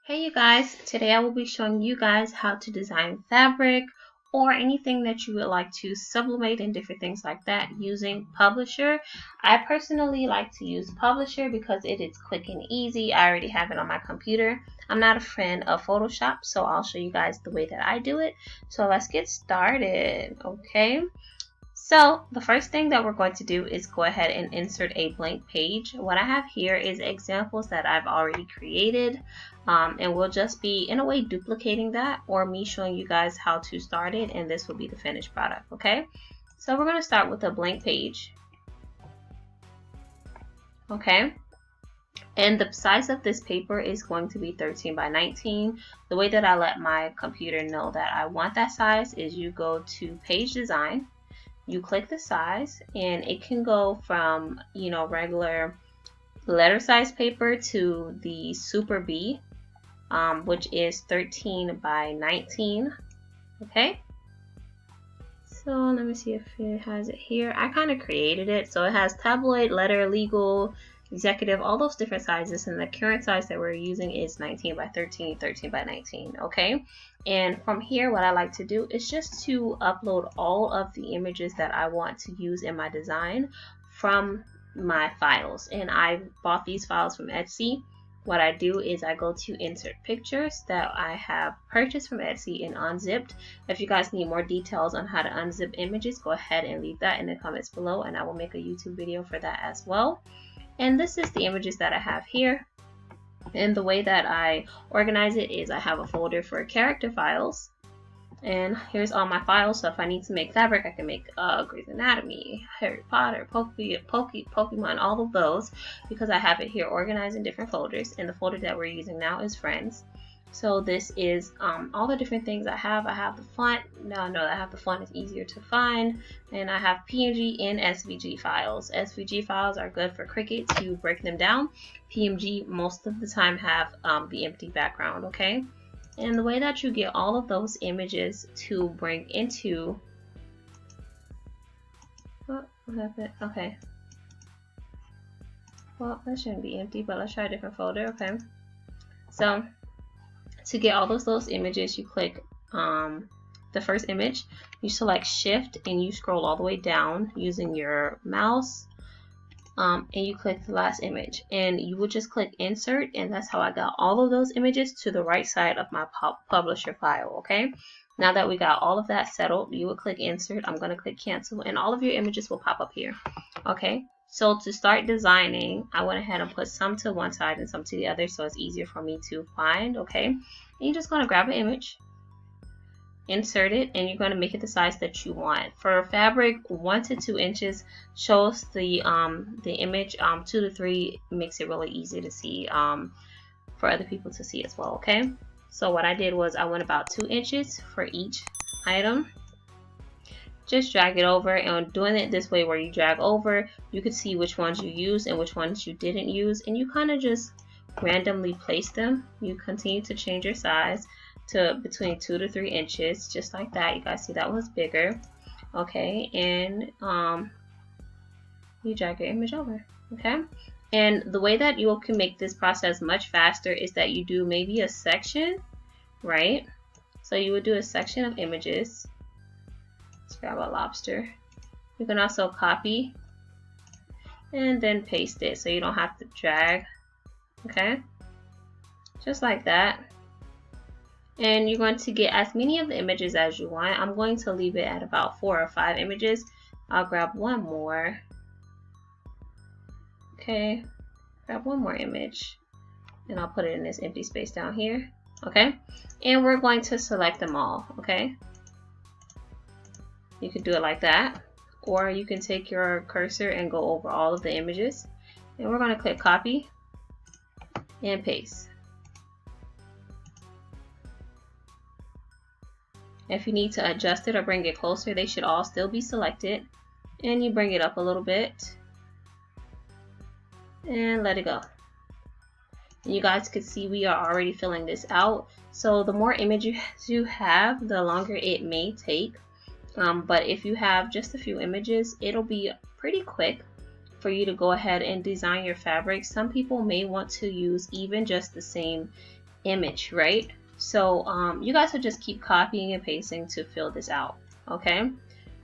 Hey you guys, today I will be showing you guys how to design fabric or anything that you would like to sublimate and different things like that using Publisher. I personally like to use Publisher because it is quick and easy. I already have it on my computer. I'm not a fan of Photoshop, so I'll show you guys the way that I do it. So let's get started, okay? So the first thing that we're going to do is go ahead and insert a blank page. What I have here is examples that I've already created, and we'll just be in a way duplicating that or me showing you guys how to start it, and this will be the finished product. Okay, so we're going to start with a blank page. Okay, and the size of this paper is going to be 13 by 19. The way that I let my computer know that I want that size is you go to page design, you click the size, and it can go from, you know, regular letter size paper to the Super B, which is 13 by 19. Okay, so let me see if it has it here. I kind of created it, so it has tabloid, letter, legal, executive, all those different sizes, and the current size that we're using is 19 by 13, 13 by 19. Okay, and from here what I like to do is just to upload all of the images that I want to use in my design from my files, and I bought these files from Etsy. What I do is I go to insert pictures that I have purchased from Etsy and unzipped. If you guys need more details on how to unzip images, go ahead and leave that in the comments below, and I will make a YouTube video for that as well. And this is the images that I have here. And the way that I organize it is I have a folder for character files. And here's all my files. So if I need to make fabric, I can make Grey's Anatomy, Harry Potter, Pokemon, all of those, because I have it here organized in different folders. And the folder that we're using now is Friends. So this is all the different things I have. I have the font. Now I know that I have the font is easier to find. And I have PNG and SVG files. SVG files are good for Cricut to break them down. PNG most of the time have the empty background, okay? And the way that you get all of those images to bring into... What happened? Okay. Well, that shouldn't be empty, but let's try a different folder, okay? So to get all those images, you click the first image, you select Shift, and you scroll all the way down using your mouse, and you click the last image, and you would just click Insert, and that's how I got all of those images to the right side of my Publisher file. Okay, now that we got all of that settled, you would click Insert. I'm going to click Cancel, and all of your images will pop up here. Okay, so to start designing, I went ahead and put some to one side and some to the other, so it's easier for me to find. Okay, and you're just going to grab an image, insert it, and you're going to make it the size that you want. For fabric, 1 to 2 inches shows the image. 2 to 3 makes it really easy to see for other people to see as well. Okay, so what I did was I went about 2 inches for each item. Just drag it over, and doing it this way where you drag over, you can see which ones you used and which ones you didn't use, and you kind of just randomly place them. You continue to change your size to between 2 to 3 inches, just like that. You guys see that one's bigger. Okay, and you drag your image over. Okay, and the way that you can make this process much faster is that you do maybe a section, right? So you would do a section of images. Let's grab a lobster. You can also copy and then paste it, so you don't have to drag. Okay, just like that. And you're going to get as many of the images as you want. I'm going to leave it at about 4 or 5 images. I'll grab one more. Okay, grab one more image, and I'll put it in this empty space down here. Okay, and we're going to select them all. Okay, you can do it like that, or you can take your cursor and go over all of the images, and we're going to click copy and paste. If you need to adjust it or bring it closer, they should all still be selected, and you bring it up a little bit and let it go. And you guys can see we are already filling this out, so the more images you have, the longer it may take, but if you have just a few images, it'll be pretty quick for you to go ahead and design your fabric. Some people may want to use even just the same image, right? So you guys would just keep copying and pasting to fill this out, okay?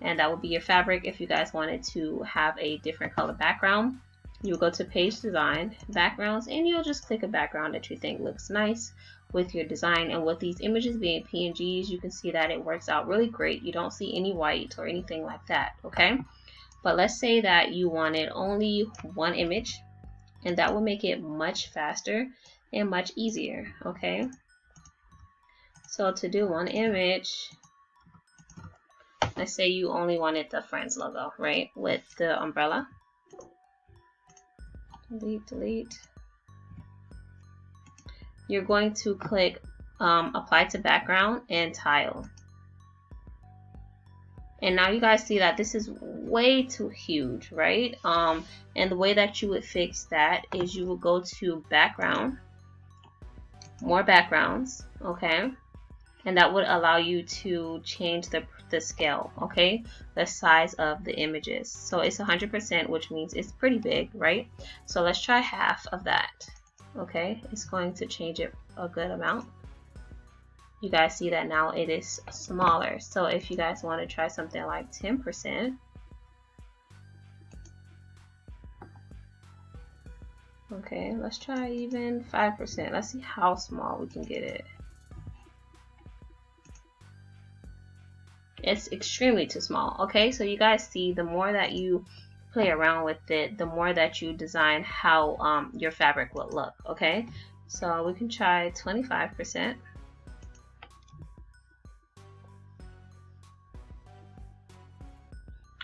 And that would be your fabric. If you guys wanted to have a different color background, you'll go to page design, backgrounds, and you'll just click a background that you think looks nice with your design. And with these images being PNGs, you can see that it works out really great. You don't see any white or anything like that, okay? But let's say that you wanted only one image, and that will make it much faster and much easier, okay? So to do one image, let's say you only wanted the Friends logo, right? With the umbrella. Delete, delete. You're going to click apply to background and tile. And now you guys see that this is way too huge, right? And the way that you would fix that is you will go to background, more backgrounds, okay? And that would allow you to change the scale, okay? The size of the images. So it's 100%, which means it's pretty big, right? So let's try half of that, okay? It's going to change it a good amount. You guys see that now it is smaller. So if you guys want to try something like 10%, okay, let's try even 5%. Let's see how small we can get it. It's extremely too small, okay? So you guys see, the more that you play around with it, the more that you design how your fabric will look, okay? So we can try 25%.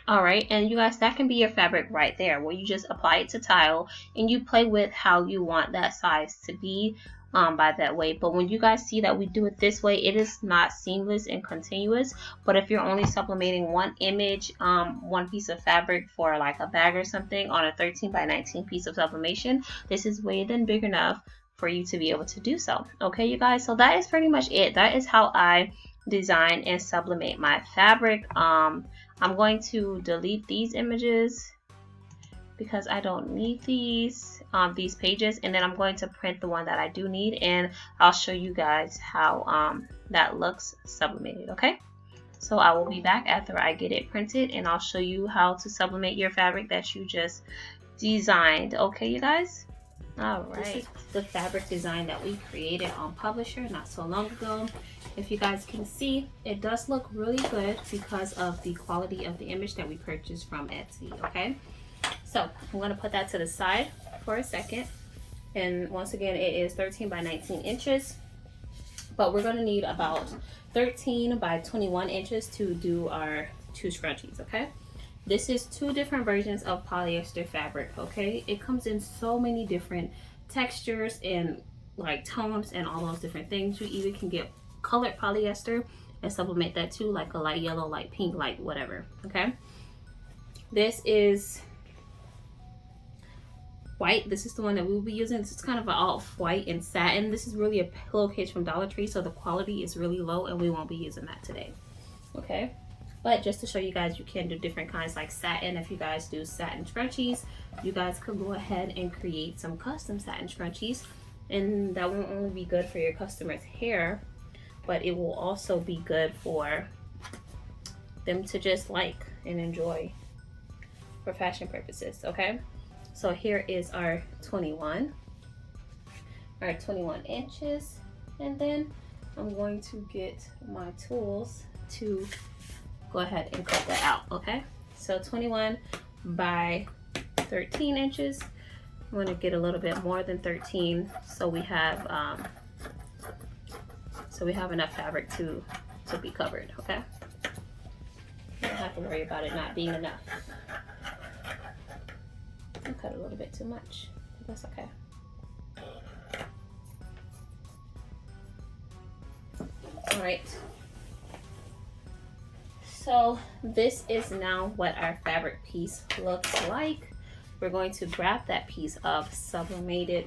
All right, and you guys, that can be your fabric right there, where you just apply it to tile and you play with how you want that size to be by that way. But when you guys see that we do it this way, it is not seamless and continuous. But if you're only sublimating one image, one piece of fabric for like a bag or something on a 13 by 19 piece of sublimation, this is way then big enough for you to be able to do so. Okay, you guys, so that is pretty much it. That is how I design and sublimate my fabric. I'm going to delete these images because I don't need these pages, and then I'm going to print the one that I do need, and I'll show you guys how that looks sublimated, okay? So I will be back after I get it printed, and I'll show you how to sublimate your fabric that you just designed, okay, you guys? All right, this is the fabric design that we created on Publisher not so long ago. If you guys can see, it does look really good because of the quality of the image that we purchased from Etsy, okay? So I'm going to put that to the side for a second. And once again, it is 13 by 19 inches, but we're going to need about 13 by 21 inches to do our 2 scrunchies, okay? This is 2 different versions of polyester fabric, okay? It comes in so many different textures and like tones and all those different things. You even can get colored polyester and sublimate that too, like a light yellow, light pink, light whatever, okay? This is white. This is the one that we'll be using. This is kind of an off-white and satin. This is really a pillowcase from Dollar Tree, so the quality is really low and we won't be using that today, okay? But just to show you guys, you can do different kinds like satin. If you guys do satin scrunchies, you guys could go ahead and create some custom satin scrunchies, and that won't only be good for your customer's hair, but it will also be good for them to just like and enjoy for fashion purposes, okay? So here is our 21 inches, and then I'm going to get my tools to go ahead and cut that out, okay? So 21 by 13 inches. I'm going to get a little bit more than 13 so we have enough fabric to be covered, okay? You don't have to worry about it not being enough. I cut a little bit too much, but that's okay. All right. So this is now what our fabric piece looks like. We're going to grab that piece of sublimated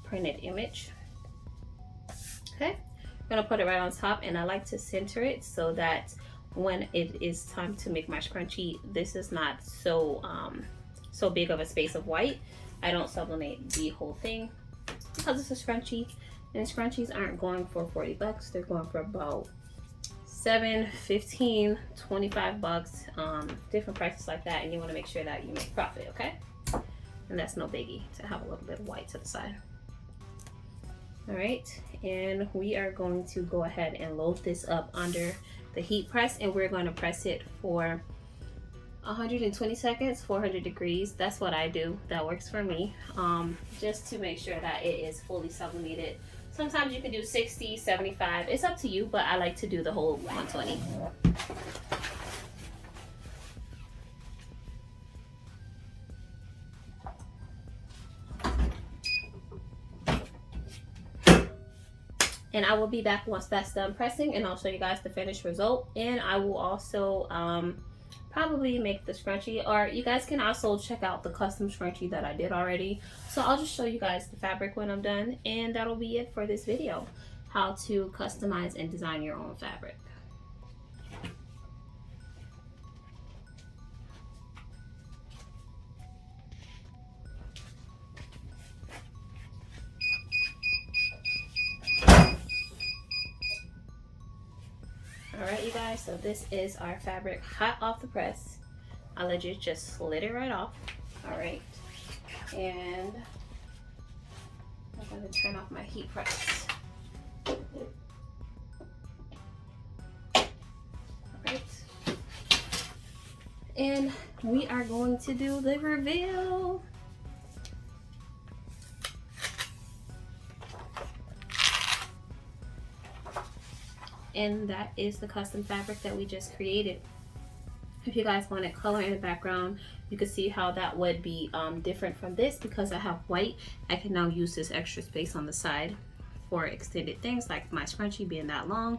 printed image. Okay, I'm gonna put it right on top, and I like to center it so that when it is time to make my scrunchie, this is not so so big of a space of white. I don't sublimate the whole thing because it's a scrunchie, And scrunchies aren't going for 40 bucks. They're going for about 7, 15, 25 bucks, different prices like that. And you want to make sure that you make profit, okay? And that's no biggie to have a little bit of white to the side. All right, and we are going to go ahead and load this up under the heat press, and we're going to press it for 120 seconds, 400 degrees. That's what I do. That works for me, just to make sure that it is fully sublimated. Sometimes you can do 60, 75. It's up to you, but I like to do the whole 120. And I will be back once that's done pressing, and I'll show you guys the finished result. And I will also probably make the scrunchie, or you guys can also check out the custom scrunchie that I did already. So I'll just show you guys the fabric when I'm done, and that'll be it for this video. How to customize and design your own fabric. Alright, you guys, so this is our fabric hot off the press. I legit just slid it right off. Alright, and I'm going to turn off my heat press. Alright, and we are going to do the reveal. And that is the custom fabric that we just created. If you guys wanted color in the background, you can see how that would be different from this. Because I have white, I can now use this extra space on the side for extended things like my scrunchie being that long.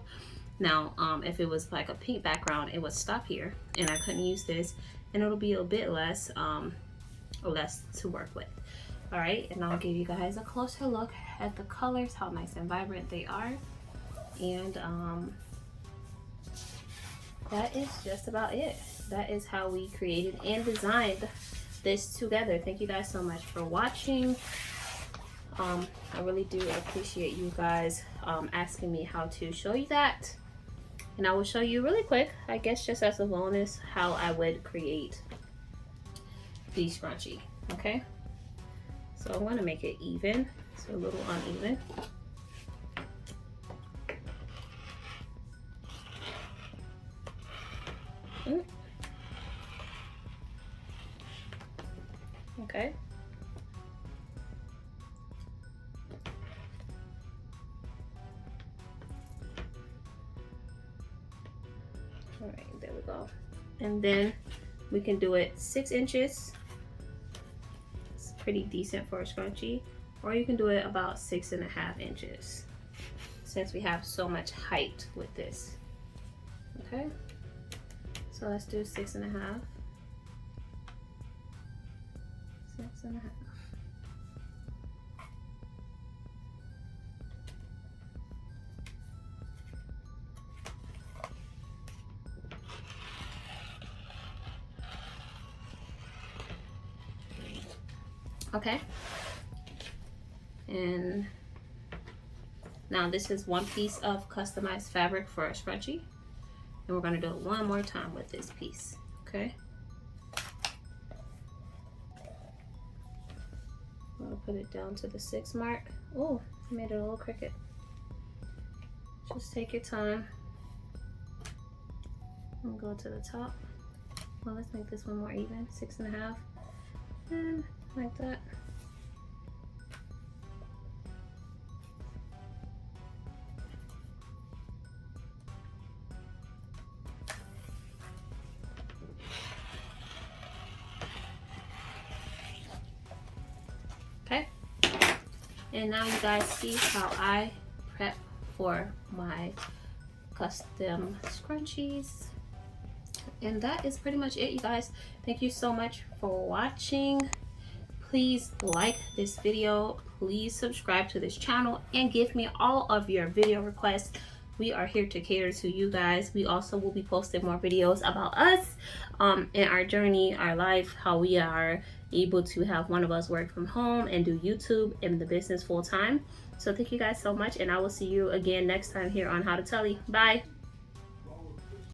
Now if it was like a pink background, it would stop here and I couldn't use this, and it'll be a bit less to work with. All right, and I'll give you guys a closer look at the colors, how nice and vibrant they are. And that is just about it. That is how we created and designed this together. Thank you guys so much for watching. I really do appreciate you guys asking me how to show you that. And I will show you really quick, I guess just as a bonus, how I would create the scrunchie. Okay, so I want to make it even. It's a little uneven. Okay. All right, there we go. And then we can do it 6 inches. It's pretty decent for a scrunchie. Or you can do it about 6.5 inches, since we have so much height with this. Okay. So let's do 6.5. 6.5. Okay. And now this is one piece of customized fabric for a scrunchie. And we're going to do it one more time with this piece, okay? I'm going to put it down to the 6 mark. Oh, I made it a little crooked. Just take your time. And go to the top. Well, let's make this one more even, 6.5. And like that. Okay, and now you guys see how I prep for my custom scrunchies. And that is pretty much it, you guys. Thank you so much for watching. Please like this video, please subscribe to this channel, and give me all of your video requests. We are here to cater to you guys. We also will be posting more videos about us and our journey, our life, how we are able to have one of us work from home and do YouTube and the business full time. So thank you guys so much, and I will see you again next time here on HowtoTully. Bye.